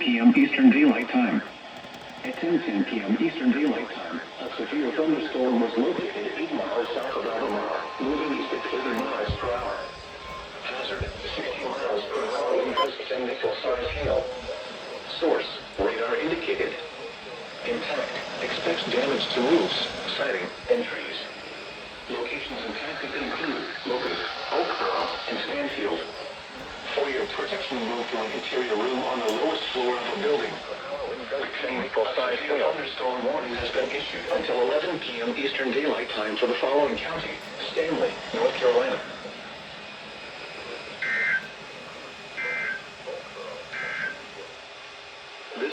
p.m. Eastern Daylight Time. At 10:10 p.m. Eastern Daylight Time, a severe thunderstorm was located 8 miles south of Alabama, moving east at 30 miles per hour. Hazard, 60 miles per hour wind gusts and nickel-sized hail. Source, radar indicated. Impact, expects damage to roofs, siding, and trees. Locations impacted include Locust, Oakboro, and Stanfield. For your protection, move to an interior room on the lowest floor of the building. A nickel-sized hail thunderstorm warning has been issued until 11 p.m. Eastern Daylight Time for the following county: Stanley, North Carolina;